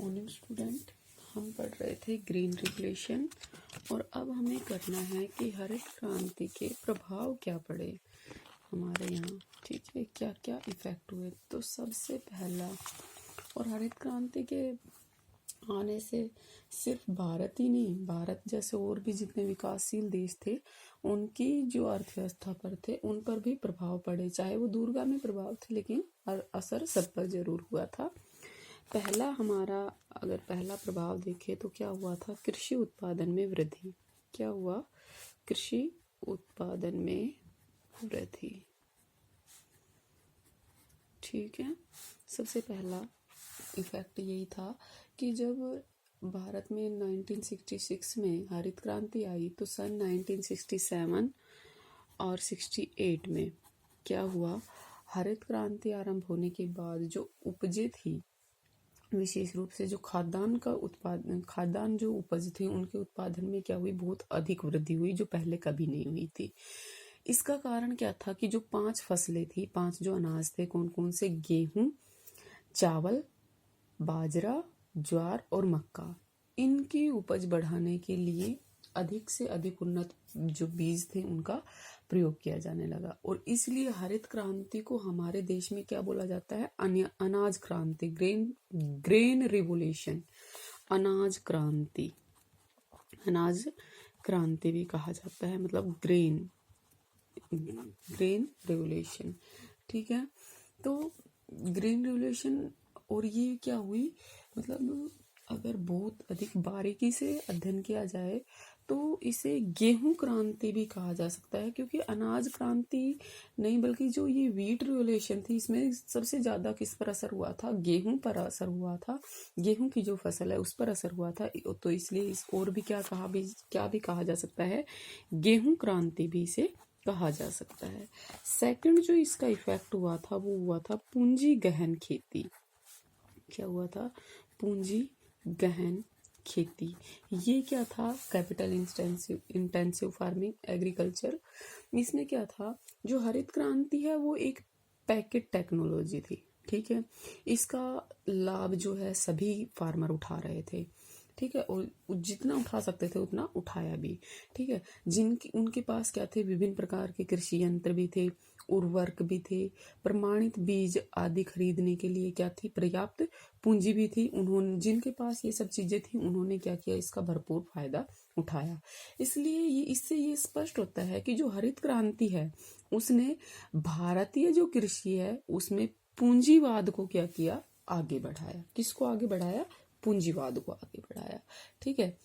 Morning student. हम पढ़ रहे थे ग्रीन रेवोल्यूशन और अब हमें करना है कि हरित क्रांति के प्रभाव क्या पड़े हमारे यहाँ। ठीक है, क्या क्या इफेक्ट हुए। तो सबसे पहला, और हरित क्रांति के आने से सिर्फ भारत ही नहीं, भारत जैसे और भी जितने विकासशील देश थे उनकी जो अर्थव्यवस्था पर थे उन पर भी प्रभाव पड़े, चाहे वो दूरगामी प्रभाव थे लेकिन असर सब पर जरूर हुआ था। पहला हमारा अगर पहला प्रभाव देखें तो क्या हुआ था, कृषि उत्पादन में वृद्धि। क्या हुआ, कृषि उत्पादन में वृद्धि। ठीक है, सबसे पहला इफेक्ट यही था कि जब भारत में 1966 में हरित क्रांति आई तो सन 1967 और 68 में क्या हुआ, हरित क्रांति आरंभ होने के बाद जो उपजें थी, विशेष रूप से जो खाद्यान्न जो उपज थी उनके उत्पादन में क्या हुई, बहुत अधिक वृद्धि हुई जो पहले कभी नहीं हुई थी। इसका कारण क्या था कि जो 5 फसलें थी, 5 जो अनाज थे, कौन कौन से, गेहूं, चावल, बाजरा, ज्वार और मक्का, इनकी उपज बढ़ाने के लिए अधिक से अधिक उन्नत जो बीज थे उनका प्रयोग किया जाने लगा। और इसलिए हरित क्रांति को हमारे देश में क्या बोला जाता है, अनाज क्रांति, ग्रेन रिवोल्यूशन, अनाज क्रांति भी कहा जाता है, मतलब ग्रेन रिवोल्यूशन। ठीक है, तो ग्रीन रिवोल्यूशन, और ये क्या हुई, मतलब अगर बहुत अधिक बारीकी से अध्ययन किया जाए तो इसे गेहूं क्रांति भी कहा जा सकता है, क्योंकि अनाज क्रांति नहीं बल्कि जो ये व्हीट रिवोल्यूशन थी इसमें सबसे ज्यादा किस पर असर हुआ था, गेहूं पर असर हुआ था, गेहूं की जो फसल है उस पर असर हुआ था। तो इसलिए इस और भी क्या कहा जा सकता है, गेहूं क्रांति भी इसे कहा जा सकता है। सेकंड जो इसका इफेक्ट हुआ था वो हुआ था पूंजी गहन खेती। क्या हुआ था, पूंजी गहन खेती। ये क्या था, कैपिटल इंटेंसिव फार्मिंग, एग्रीकल्चर। इसमें क्या था, जो हरित क्रांति है वो एक पैकेट टेक्नोलॉजी थी। ठीक है, इसका लाभ जो है सभी फार्मर उठा रहे थे। ठीक है, और जितना उठा सकते थे उतना उठाया भी। ठीक है, उनके पास क्या थे, विभिन्न प्रकार के कृषि यंत्र भी थे, उर्वरक भी थे, प्रमाणित बीज आदि खरीदने के लिए क्या थी, पर्याप्त पूंजी भी थी। उन्होंने, जिनके पास ये सब चीजें थी, उन्होंने क्या किया, इसका भरपूर फायदा उठाया। इसलिए इससे ये स्पष्ट होता है कि जो हरित क्रांति है उसने भारतीय जो कृषि है उसमें पूंजीवाद को क्या किया, आगे बढ़ाया। किसको आगे बढ़ाया, पूंजीवाद को आगे बढ़ाया। ठीक है,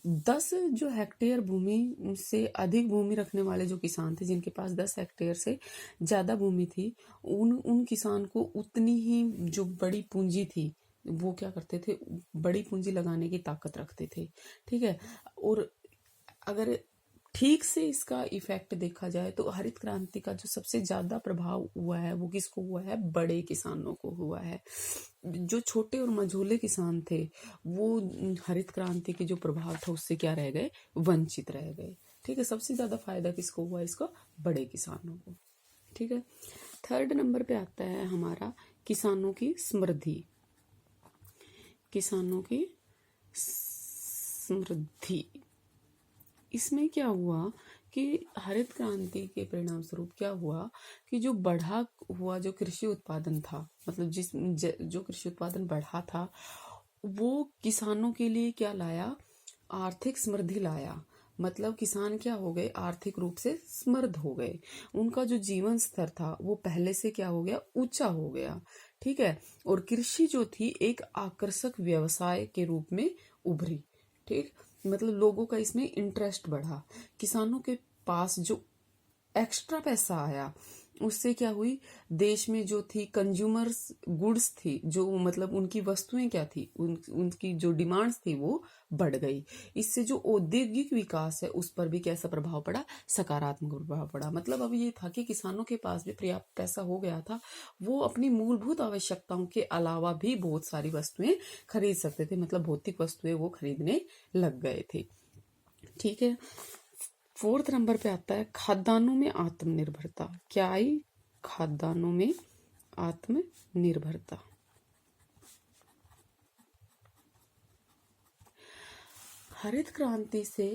10 जो हेक्टेयर भूमि से अधिक भूमि रखने वाले जो किसान थे, जिनके पास 10 हेक्टेयर से ज्यादा भूमि थी, उन किसान को उतनी ही जो बड़ी पूंजी थी वो क्या करते थे, बड़ी पूंजी लगाने की ताकत रखते थे। ठीक है, और अगर ठीक से इसका इफेक्ट देखा जाए तो हरित क्रांति का जो सबसे ज्यादा प्रभाव हुआ है वो किसको हुआ है, बड़े किसानों को हुआ है। जो छोटे और मझोले किसान थे वो हरित क्रांति के जो प्रभाव था उससे क्या रह गए, वंचित रह गए। ठीक है, सबसे ज्यादा फायदा किसको हुआ, इसको बड़े किसानों को। ठीक है, थर्ड नंबर पे आता है हमारा किसानों की समृद्धि। किसानों की समृद्धि, इसमें क्या हुआ कि हरित क्रांति के परिणाम स्वरूप क्या हुआ कि जो बढ़ा हुआ जो कृषि उत्पादन था, मतलब जो कृषि उत्पादन बढ़ा था वो किसानों के लिए क्या लाया, आर्थिक समृद्धि लाया। मतलब किसान क्या हो गए, आर्थिक रूप से समृद्ध हो गए। उनका जो जीवन स्तर था वो पहले से क्या हो गया, ऊंचा हो गया। ठीक है, और कृषि जो थी एक आकर्षक व्यवसाय के रूप में उभरी। ठीक, मतलब लोगों का इसमें इंटरेस्ट बढ़ा। किसानों के पास जो एक्स्ट्रा पैसा आया उससे क्या हुई, देश में जो थी कंज्यूमर्स गुड्स थी, जो मतलब उनकी वस्तुएं क्या थी, उनकी जो डिमांड्स थी वो बढ़ गई। इससे जो औद्योगिक विकास है उस पर भी कैसा प्रभाव पड़ा, सकारात्मक प्रभाव पड़ा। मतलब अब ये था कि किसानों के पास भी पर्याप्त पैसा हो गया था, वो अपनी मूलभूत आवश्यकताओं के अलावा भी बहुत सारी वस्तुएं खरीद सकते थे, मतलब भौतिक वस्तुएं वो खरीदने लग गए थे। ठीक है, फोर्थ नंबर पे आता है खाद्यान्नों में आत्मनिर्भरता। क्या आई, खाद्यान्नों में आत्मनिर्भरता। हरित क्रांति से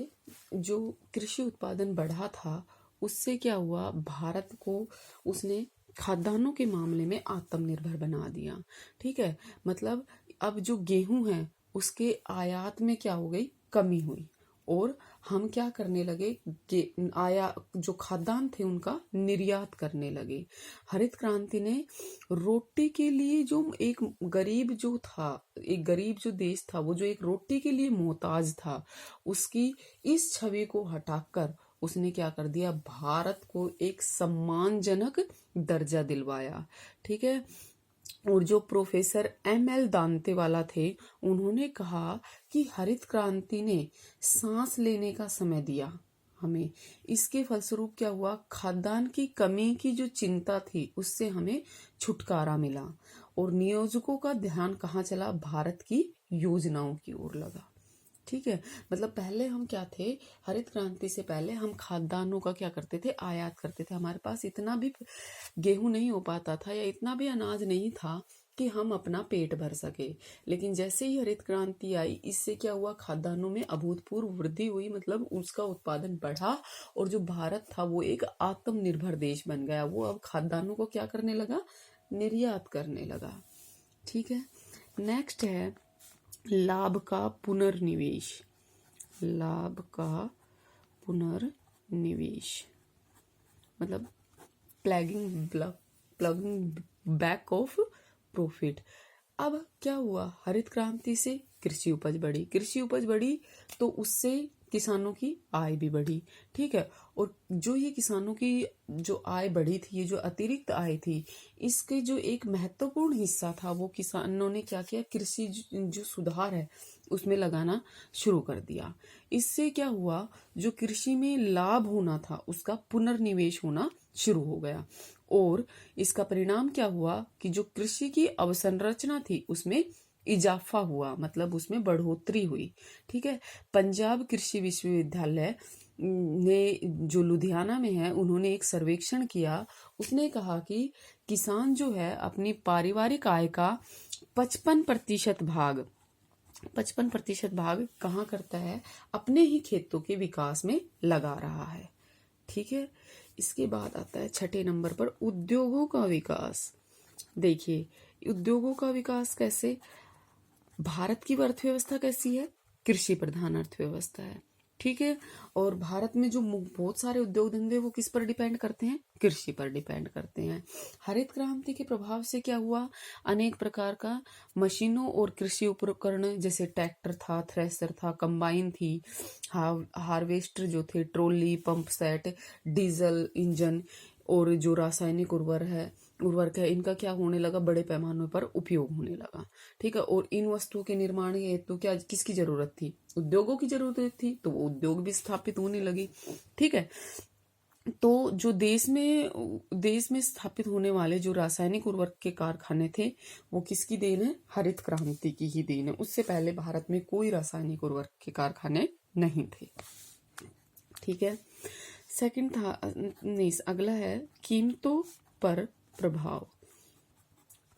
जो कृषि उत्पादन बढ़ा था, उससे क्या हुआ, भारत को उसने खाद्यान्नों के मामले में आत्मनिर्भर बना दिया। ठीक है, मतलब अब जो गेहूं है उसके आयात में क्या हो गई, कमी हुई, और हम क्या करने लगे, जो खाद्यान्न थे उनका निर्यात करने लगे। हरित क्रांति ने रोटी के लिए जो एक गरीब जो देश था, वो जो एक रोटी के लिए मोहताज था, उसकी इस छवि को हटाकर उसने क्या कर दिया, भारत को एक सम्मानजनक दर्जा दिलवाया। ठीक है, और जो प्रोफेसर ML दांतेवाला थे, उन्होंने कहा कि हरित क्रांति ने सांस लेने का समय दिया हमें। इसके फलस्वरूप क्या हुआ, खाद्यान्न की कमी की जो चिंता थी उससे हमें छुटकारा मिला, और नियोजकों का ध्यान कहाँ चला, भारत की योजनाओं की ओर लगा। ठीक है, मतलब पहले हम क्या थे, हरित क्रांति से पहले हम खाद्यान्नों का क्या करते थे, आयात करते थे। हमारे पास इतना भी गेहूं नहीं हो पाता था या इतना भी अनाज नहीं था कि हम अपना पेट भर सके। लेकिन जैसे ही हरित क्रांति आई, इससे क्या हुआ, खाद्यान्नों में अभूतपूर्व वृद्धि हुई, मतलब उसका उत्पादन बढ़ा, और जो भारत था वो एक आत्मनिर्भर देश बन गया। वो अब खाद्यान्नों को क्या करने लगा, निर्यात करने लगा। ठीक है, नेक्स्ट है लाभ का पुनर्निवेश। लाभ का पुनर्निवेश मतलब प्लगिंग बैक ऑफ प्रॉफिट। अब क्या हुआ, हरित क्रांति से कृषि उपज बढ़ी तो उससे किसानों की आय भी बढ़ी। ठीक है, और जो ये किसानों की जो आय बढ़ी थी, ये जो अतिरिक्त आय थी, इसके जो एक महत्वपूर्ण हिस्सा था वो किसानों ने क्या किया, कृषि जो सुधार है उसमें लगाना शुरू कर दिया। इससे क्या हुआ, जो कृषि में लाभ होना था उसका पुनर्निवेश होना शुरू हो गया, और इसका परिणाम क्या हुआ कि जो कृषि की अवसंरचना थी उसमें इजाफा हुआ, मतलब उसमें बढ़ोतरी हुई। ठीक है, पंजाब कृषि विश्वविद्यालय ने जो लुधियाना में है, उन्होंने एक सर्वेक्षण किया। उसने कहा कि किसान जो है अपनी पारिवारिक आय का 55% भाग कहाँ करता है, अपने ही खेतों के विकास में लगा रहा है। ठीक है, इसके बाद आता है छठे नंबर पर उद्योगों का विकास। देखिए, उद्योगों का विकास कैसे, भारत की अर्थव्यवस्था कैसी है, कृषि प्रधान अर्थव्यवस्था है। ठीक है, और भारत में जो बहुत सारे उद्योग धंधे वो किस पर डिपेंड करते हैं, कृषि पर डिपेंड करते हैं। हरित क्रांति के प्रभाव से क्या हुआ, अनेक प्रकार का मशीनों और कृषि उपकरण, जैसे ट्रैक्टर था, थ्रेसर था, कंबाइन थी, हार्वेस्टर जो थे, trolley, pump set, diesel engine, और जो रासायनिक उर्वरक है, इनका क्या होने लगा, बड़े पैमाने पर उपयोग होने लगा। ठीक है, और इन वस्तुओं के निर्माण हेतु क्या किसकी जरूरत थी, उद्योगों की जरूरत थी, तो वो उद्योग भी स्थापित होने लगी। ठीक है, तो जो देश में स्थापित होने वाले जो रासायनिक उर्वरक के कारखाने थे, वो किसकी देन है, हरित क्रांति की ही देन है। उससे पहले भारत में कोई रासायनिक उर्वरक के कारखाने नहीं थे। ठीक है, सेकंड था, नहीं, अगला है कीमतों पर प्रभाव।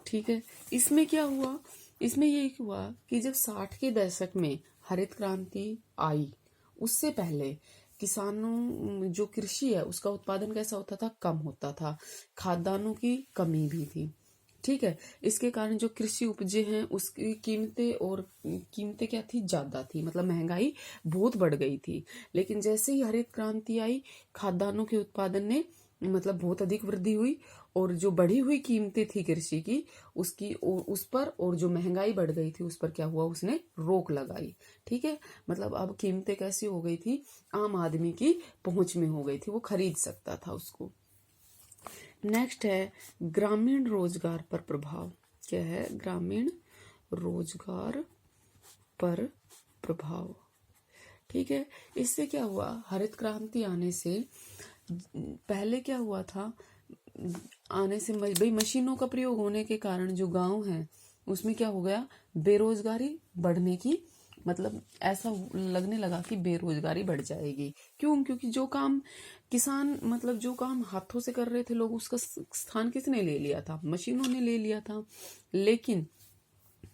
ठीक है, इसमें क्या हुआ, इसमें ये हुआ कि जब 60 के दशक में हरित क्रांति आई, उससे पहले किसानों जो कृषि है उसका उत्पादन कैसा होता था, कम होता था, खाद्यान्नों की कमी भी थी। ठीक है, इसके कारण जो कृषि उपजे हैं उसकी कीमतें क्या थी, ज्यादा थी, मतलब महंगाई बहुत बढ़ गई थी। लेकिन जैसे ही हरित क्रांति आई, खाद्यान्नों के उत्पादन ने मतलब बहुत अधिक वृद्धि हुई, और जो बढ़ी हुई कीमतें थी कृषि की, उस पर, और जो महंगाई बढ़ गई थी उस पर क्या हुआ, उसने रोक लगाई। ठीक है, मतलब अब कीमतें कैसी हो गई थी, आम आदमी की पहुंच में हो गई थी, वो खरीद सकता था उसको। नेक्स्ट है ग्रामीण रोजगार पर प्रभाव। क्या है, ग्रामीण रोजगार पर प्रभाव। ठीक है, इससे क्या हुआ, हरित क्रांति आने से पहले क्या हुआ था, आने से भाई मशीनों का प्रयोग होने के कारण जो गांव है उसमें क्या हो गया, बेरोजगारी बढ़ने की, मतलब ऐसा लगने लगा कि बेरोजगारी बढ़ जाएगी। क्यों, क्योंकि जो काम किसान, मतलब जो काम हाथों से कर रहे थे लोग, उसका स्थान किसने ले लिया था, मशीनों ने ले लिया था। लेकिन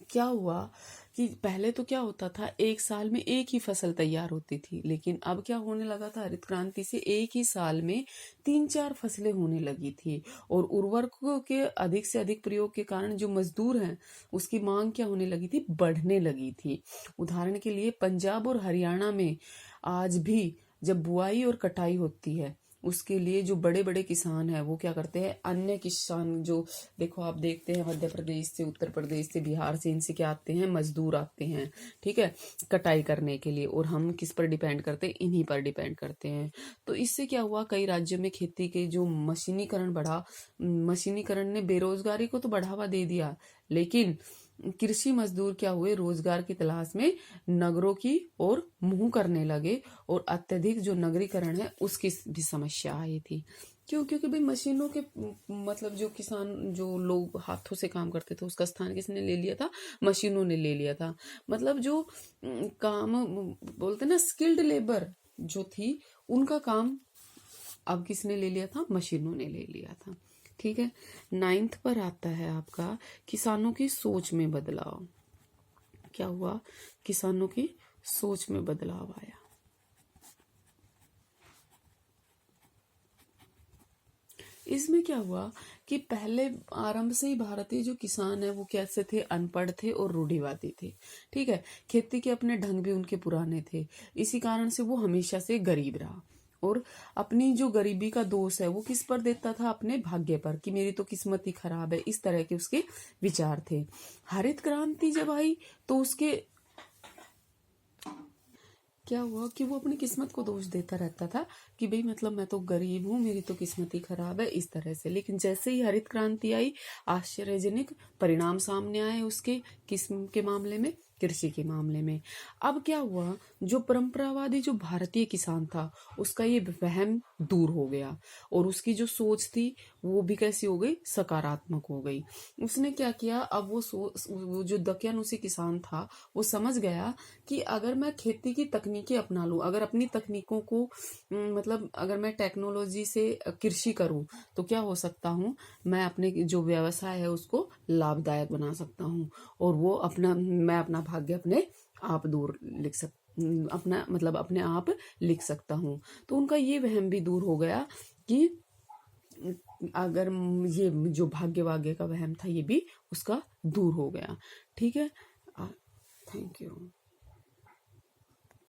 क्या हुआ कि पहले तो क्या होता था, एक साल में एक ही फसल तैयार होती थी, लेकिन अब क्या होने लगा था, हरित क्रांति से एक ही साल में 3-4 फसलें होने लगी थी। और उर्वरकों के अधिक से अधिक प्रयोग के कारण जो मजदूर हैं उसकी मांग क्या होने लगी थी, बढ़ने लगी थी। उदाहरण के लिए पंजाब और हरियाणा में आज भी जब बुआई और कटाई होती है, उसके लिए जो बड़े बड़े किसान हैं वो क्या करते हैं, अन्य किसान जो, देखो आप देखते हैं मध्य प्रदेश से, उत्तर प्रदेश से, बिहार से, इनसे क्या आते हैं, मजदूर आते हैं, ठीक है, कटाई करने के लिए। और हम किस पर डिपेंड करते हैं, इन्हीं पर डिपेंड करते हैं। तो इससे क्या हुआ, कई राज्यों में खेती के जो मशीनीकरण बढ़ा, मशीनीकरण ने बेरोजगारी को तो बढ़ावा दे दिया, लेकिन कृषि मजदूर क्या हुए, रोजगार की तलाश में नगरों की ओर मुंह करने लगे। और अत्यधिक जो नगरीकरण है उसकी भी समस्या आई थी। क्यों? क्योंकि भाई मशीनों के मतलब जो किसान, जो लोग हाथों से काम करते थे, उसका स्थान किसने ले लिया था, मशीनों ने ले लिया था। मतलब जो काम बोलते ना, स्किल्ड लेबर जो थी, उनका काम अब किसने ले लिया था, मशीनों ने ले लिया था। ठीक है। 9th पर आता है आपका किसानों की सोच में बदलाव। क्या हुआ, किसानों की सोच में बदलाव आया। इसमें क्या हुआ कि पहले आरंभ से ही भारतीय जो किसान है वो कैसे थे, अनपढ़ थे और रूढ़िवादी थे। ठीक है, खेती के अपने ढंग भी उनके पुराने थे, इसी कारण से वो हमेशा से गरीब रहा। और अपनी जो गरीबी का दोष है वो किस पर देता था, अपने भाग्य पर, कि मेरी तो किस्मत ही खराब है, इस तरह के उसके विचार थे। हरित क्रांति जब आई तो उसके क्या हुआ कि वो अपनी किस्मत को दोष देता रहता था कि भाई मतलब मैं तो गरीब हूँ, मेरी तो किस्मत ही खराब है, इस तरह से। लेकिन जैसे ही हरित क्रांति आई, आश्चर्यजनक परिणाम सामने आए उसके, किस्म के मामले में, कृषि के मामले में। अब क्या हुआ, जो परंपरावादी जो भारतीय किसान था उसका ये वहम दूर हो गया और उसकी जो सोच थी वो भी कैसी हो गई, सकारात्मक हो गई। उसने क्या किया, अब वो जो दकियानुसी किसान था वो समझ गया कि अगर मैं खेती की तकनीकें अपना लूं, अगर अपनी तकनीकों को मतलब अगर मैं टेक्नोलॉजी से कृषि करूं तो क्या हो सकता हूं, मैं अपने जो व्यवसाय है उसको लाभदायक बना सकता हूं। और वो मैं अपना भाग्य अपने आप दूर लिख सक अपना मतलब अपने आप लिख सकता हूँ। तो उनका ये वहम भी दूर हो गया कि अगर ये जो भाग्य वाग्य का वहम था ये भी उसका दूर हो गया। ठीक है, थैंक यू।